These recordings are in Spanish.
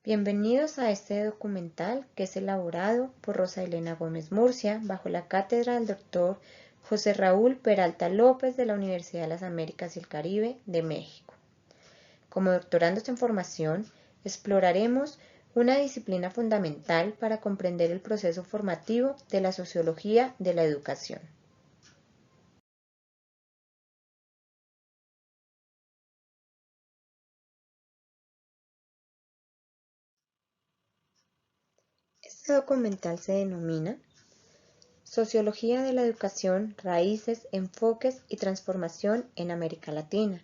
Bienvenidos a este documental que es elaborado por Rosa Elena Gómez Murcia bajo la cátedra del Dr. José Raúl Peralta López de la Universidad de las Américas y el Caribe de México. Como doctorandos en formación, exploraremos una disciplina fundamental para comprender el proceso formativo de la sociología de la educación. Este documental se denomina Sociología de la Educación, Raíces, Enfoques y Transformación en América Latina,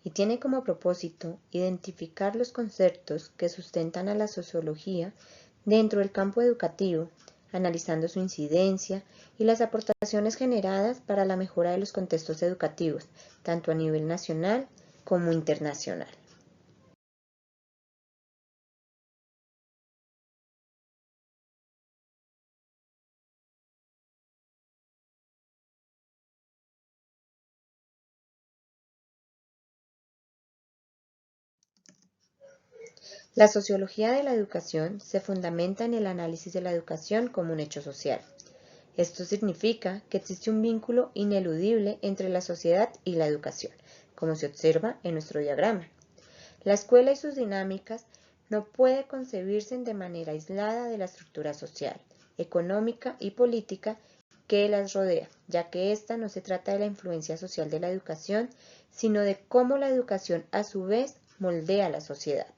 y tiene como propósito identificar los conceptos que sustentan a la sociología dentro del campo educativo, analizando su incidencia y las aportaciones generadas para la mejora de los contextos educativos, tanto a nivel nacional como internacional. La sociología de la educación se fundamenta en el análisis de la educación como un hecho social. Esto significa que existe un vínculo ineludible entre la sociedad y la educación, como se observa en nuestro diagrama. La escuela y sus dinámicas no puede concebirse de manera aislada de la estructura social, económica y política que las rodea, ya que esta no se trata de la influencia social de la educación, sino de cómo la educación a su vez moldea la sociedad.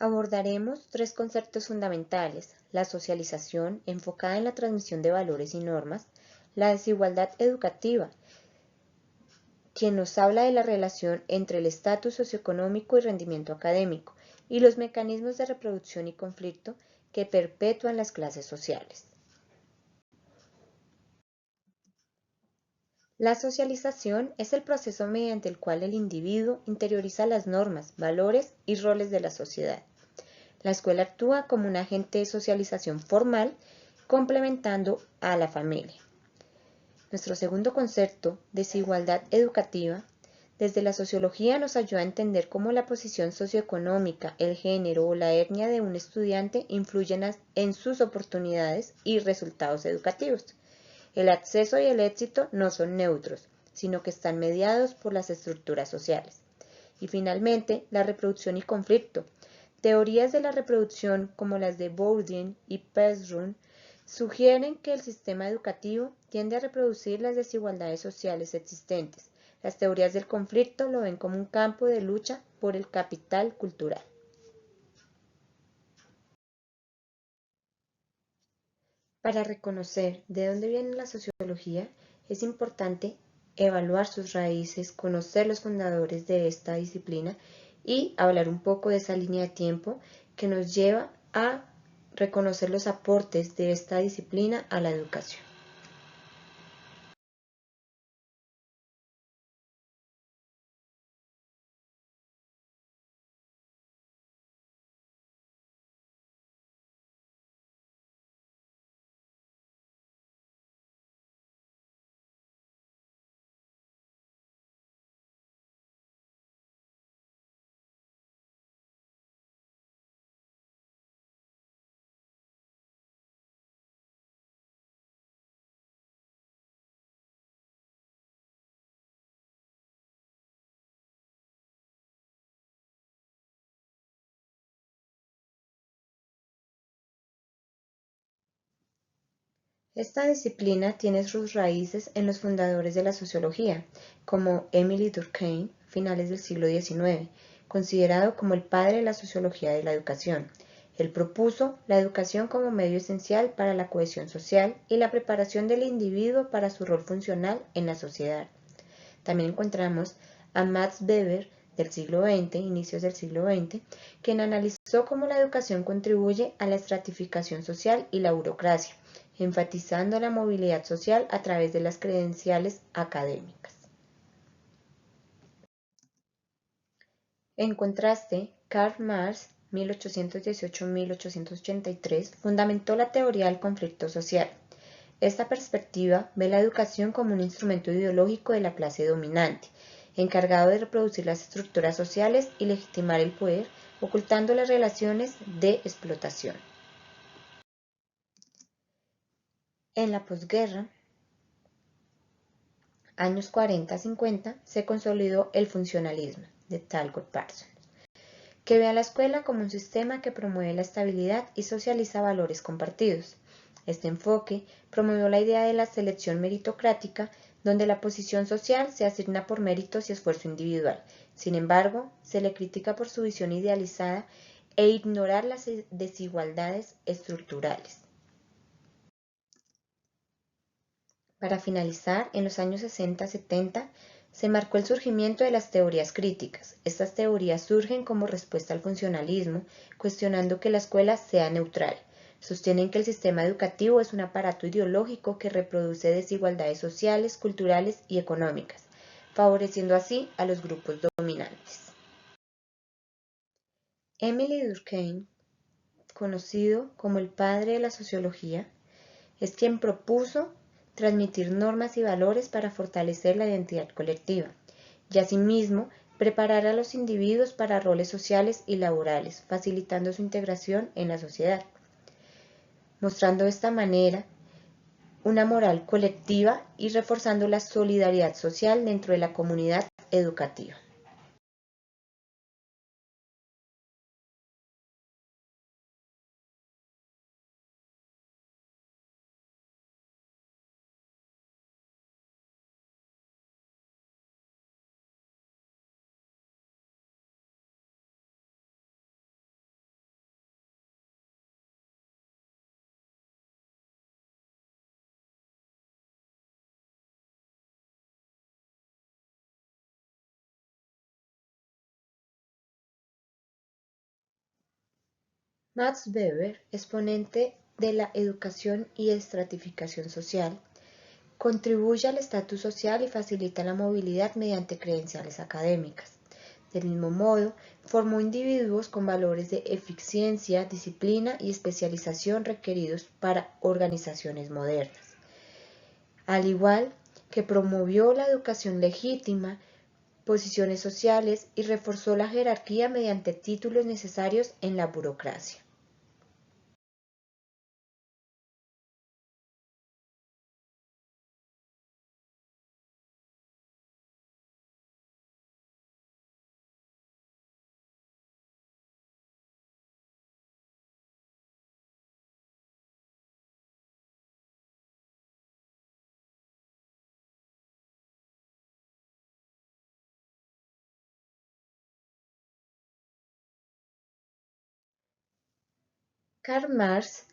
Abordaremos tres conceptos fundamentales: la socialización, enfocada en la transmisión de valores y normas; la desigualdad educativa, quien nos habla de la relación entre el estatus socioeconómico y rendimiento académico; y los mecanismos de reproducción y conflicto que perpetúan las clases sociales. La socialización es el proceso mediante el cual el individuo interioriza las normas, valores y roles de la sociedad. La escuela actúa como un agente de socialización formal, complementando a la familia. Nuestro segundo concepto, desigualdad educativa, desde la sociología nos ayuda a entender cómo la posición socioeconómica, el género o la etnia de un estudiante influyen en sus oportunidades y resultados educativos. El acceso y el éxito no son neutros, sino que están mediados por las estructuras sociales. Y finalmente, la reproducción y conflicto. Teorías de la reproducción como las de Bourdieu y Persson sugieren que el sistema educativo tiende a reproducir las desigualdades sociales existentes. Las teorías del conflicto lo ven como un campo de lucha por el capital cultural. Para reconocer de dónde viene la sociología, es importante evaluar sus raíces, conocer los fundadores de esta disciplina y hablar un poco de esa línea de tiempo que nos lleva a reconocer los aportes de esta disciplina a la educación. Esta disciplina tiene sus raíces en los fundadores de la sociología, como Émile Durkheim, finales del siglo XIX, considerado como el padre de la sociología de la educación. Él propuso la educación como medio esencial para la cohesión social y la preparación del individuo para su rol funcional en la sociedad. También encontramos a Max Weber del siglo XX, inicios del siglo XX, quien analizó cómo la educación contribuye a la estratificación social y la burocracia, enfatizando la movilidad social a través de las credenciales académicas. En contraste, Karl Marx, 1818-1883, fundamentó la teoría del conflicto social. Esta perspectiva ve la educación como un instrumento ideológico de la clase dominante, encargado de reproducir las estructuras sociales y legitimar el poder, ocultando las relaciones de explotación. En la posguerra, años 40-50, se consolidó el funcionalismo de Talcott Parsons, que ve a la escuela como un sistema que promueve la estabilidad y socializa valores compartidos. Este enfoque promovió la idea de la selección meritocrática, donde la posición social se asigna por méritos y esfuerzo individual. Sin embargo, se le critica por su visión idealizada e ignorar las desigualdades estructurales. Para finalizar, en los años 60-70, se marcó el surgimiento de las teorías críticas. Estas teorías surgen como respuesta al funcionalismo, cuestionando que la escuela sea neutral. Sostienen que el sistema educativo es un aparato ideológico que reproduce desigualdades sociales, culturales y económicas, favoreciendo así a los grupos dominantes. Émile Durkheim, conocido como el padre de la sociología, es quien propuso transmitir normas y valores para fortalecer la identidad colectiva y asimismo preparar a los individuos para roles sociales y laborales, facilitando su integración en la sociedad, mostrando de esta manera una moral colectiva y reforzando la solidaridad social dentro de la comunidad educativa. Max Weber, exponente de la educación y estratificación social, contribuye al estatus social y facilita la movilidad mediante credenciales académicas. Del mismo modo, formó individuos con valores de eficiencia, disciplina y especialización requeridos para organizaciones modernas. Al igual que promovió la educación legítima, posiciones sociales y reforzó la jerarquía mediante títulos necesarios en la burocracia. Karl Marx,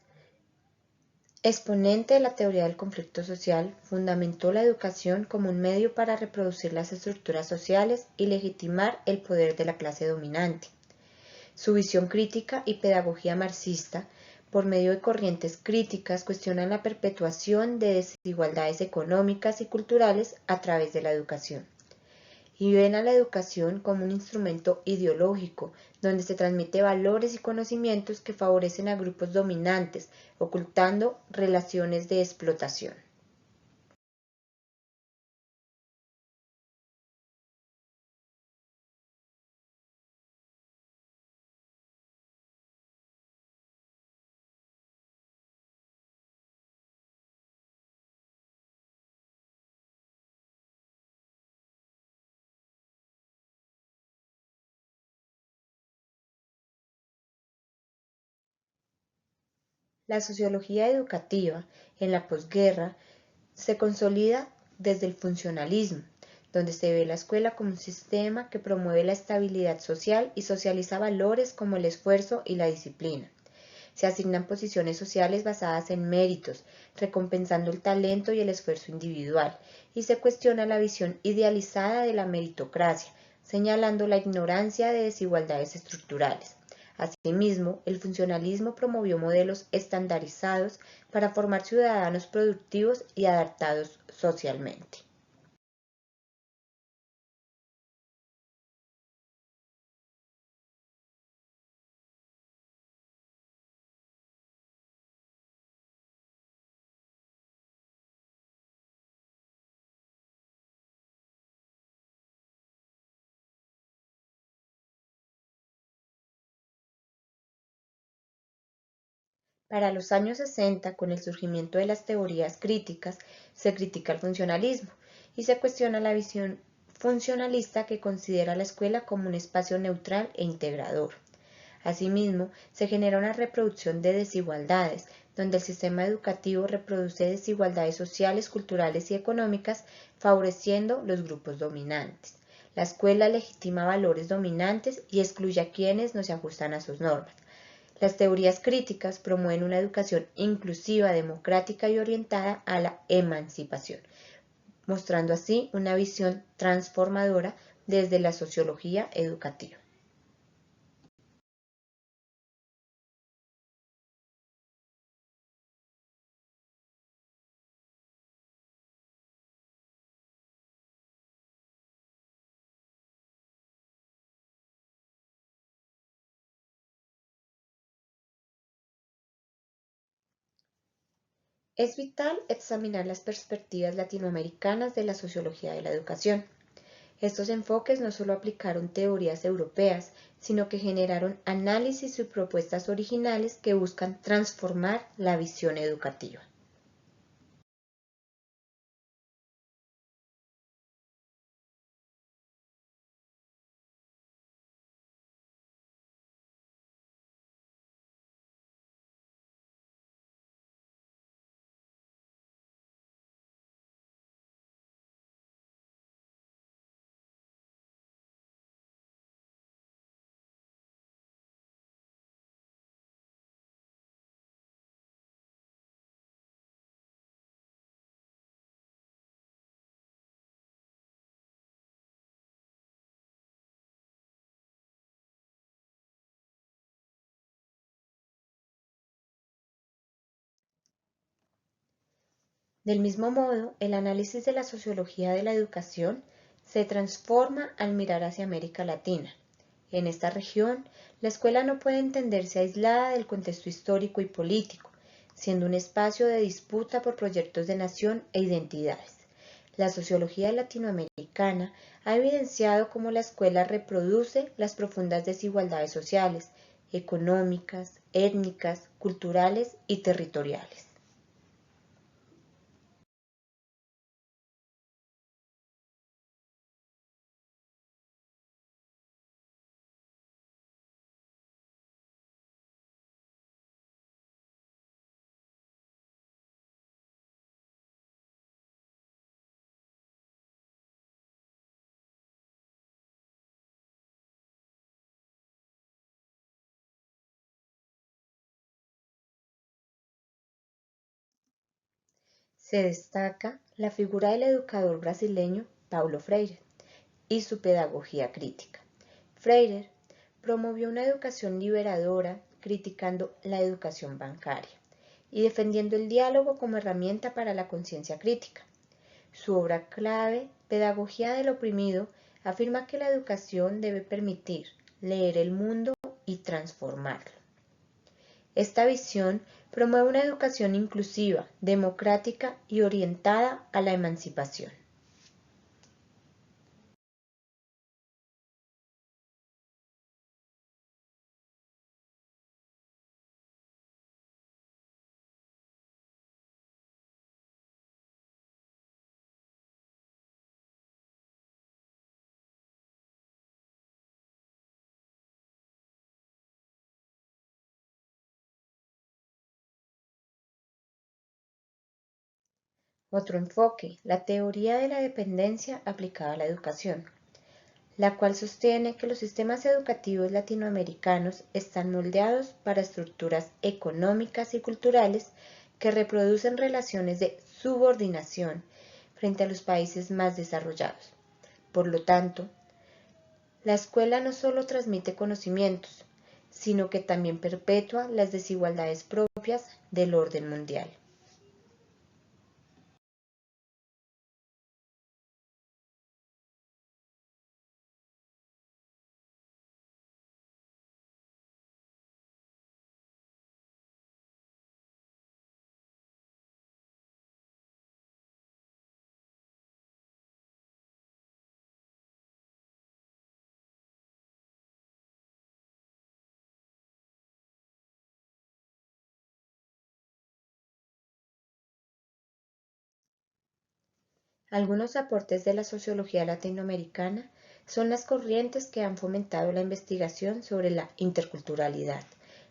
exponente de la teoría del conflicto social, fundamentó la educación como un medio para reproducir las estructuras sociales y legitimar el poder de la clase dominante. Su visión crítica y pedagogía marxista, por medio de corrientes críticas, cuestionan la perpetuación de desigualdades económicas y culturales a través de la educación. Y ven a la educación como un instrumento ideológico, donde se transmite valores y conocimientos que favorecen a grupos dominantes, ocultando relaciones de explotación. La sociología educativa en la posguerra se consolida desde el funcionalismo, donde se ve la escuela como un sistema que promueve la estabilidad social y socializa valores como el esfuerzo y la disciplina. Se asignan posiciones sociales basadas en méritos, recompensando el talento y el esfuerzo individual, y se cuestiona la visión idealizada de la meritocracia, señalando la ignorancia de desigualdades estructurales. Asimismo, el funcionalismo promovió modelos estandarizados para formar ciudadanos productivos y adaptados socialmente. Para los años 60, con el surgimiento de las teorías críticas, se critica el funcionalismo y se cuestiona la visión funcionalista que considera la escuela como un espacio neutral e integrador. Asimismo, se genera una reproducción de desigualdades, donde el sistema educativo reproduce desigualdades sociales, culturales y económicas, favoreciendo los grupos dominantes. La escuela legitima valores dominantes y excluye a quienes no se ajustan a sus normas. Las teorías críticas promueven una educación inclusiva, democrática y orientada a la emancipación, mostrando así una visión transformadora desde la sociología educativa. Es vital examinar las perspectivas latinoamericanas de la sociología de la educación. Estos enfoques no solo aplicaron teorías europeas, sino que generaron análisis y propuestas originales que buscan transformar la visión educativa. Del mismo modo, el análisis de la sociología de la educación se transforma al mirar hacia América Latina. En esta región, la escuela no puede entenderse aislada del contexto histórico y político, siendo un espacio de disputa por proyectos de nación e identidades. La sociología latinoamericana ha evidenciado cómo la escuela reproduce las profundas desigualdades sociales, económicas, étnicas, culturales y territoriales. Se destaca la figura del educador brasileño Paulo Freire y su pedagogía crítica. Freire promovió una educación liberadora, criticando la educación bancaria y defendiendo el diálogo como herramienta para la conciencia crítica. Su obra clave, Pedagogía del oprimido, afirma que la educación debe permitir leer el mundo y transformarlo. Esta visión promueve una educación inclusiva, democrática y orientada a la emancipación. Otro enfoque, la teoría de la dependencia aplicada a la educación, la cual sostiene que los sistemas educativos latinoamericanos están moldeados para estructuras económicas y culturales que reproducen relaciones de subordinación frente a los países más desarrollados. Por lo tanto, la escuela no solo transmite conocimientos, sino que también perpetúa las desigualdades propias del orden mundial. Algunos aportes de la sociología latinoamericana son las corrientes que han fomentado la investigación sobre la interculturalidad,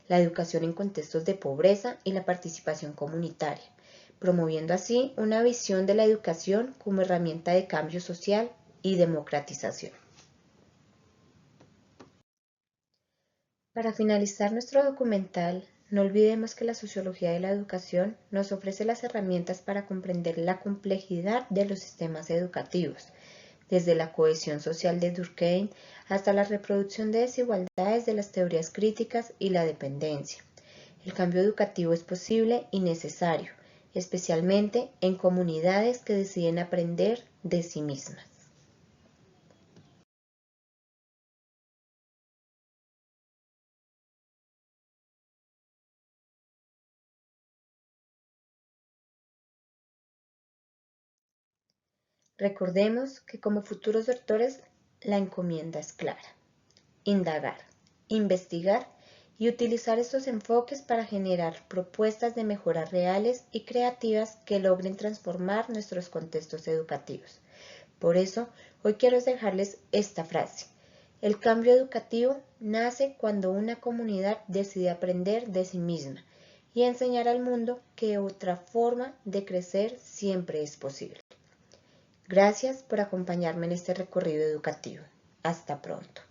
la educación en contextos de pobreza y la participación comunitaria, promoviendo así una visión de la educación como herramienta de cambio social y democratización. Para finalizar nuestro documental, no olvidemos que la sociología de la educación nos ofrece las herramientas para comprender la complejidad de los sistemas educativos, desde la cohesión social de Durkheim hasta la reproducción de desigualdades de las teorías críticas y la dependencia. El cambio educativo es posible y necesario, especialmente en comunidades que deciden aprender de sí mismas. Recordemos que como futuros doctores la encomienda es clara: indagar, investigar y utilizar estos enfoques para generar propuestas de mejoras reales y creativas que logren transformar nuestros contextos educativos. Por eso, hoy quiero dejarles esta frase: el cambio educativo nace cuando una comunidad decide aprender de sí misma y enseñar al mundo que otra forma de crecer siempre es posible. Gracias por acompañarme en este recorrido educativo. Hasta pronto.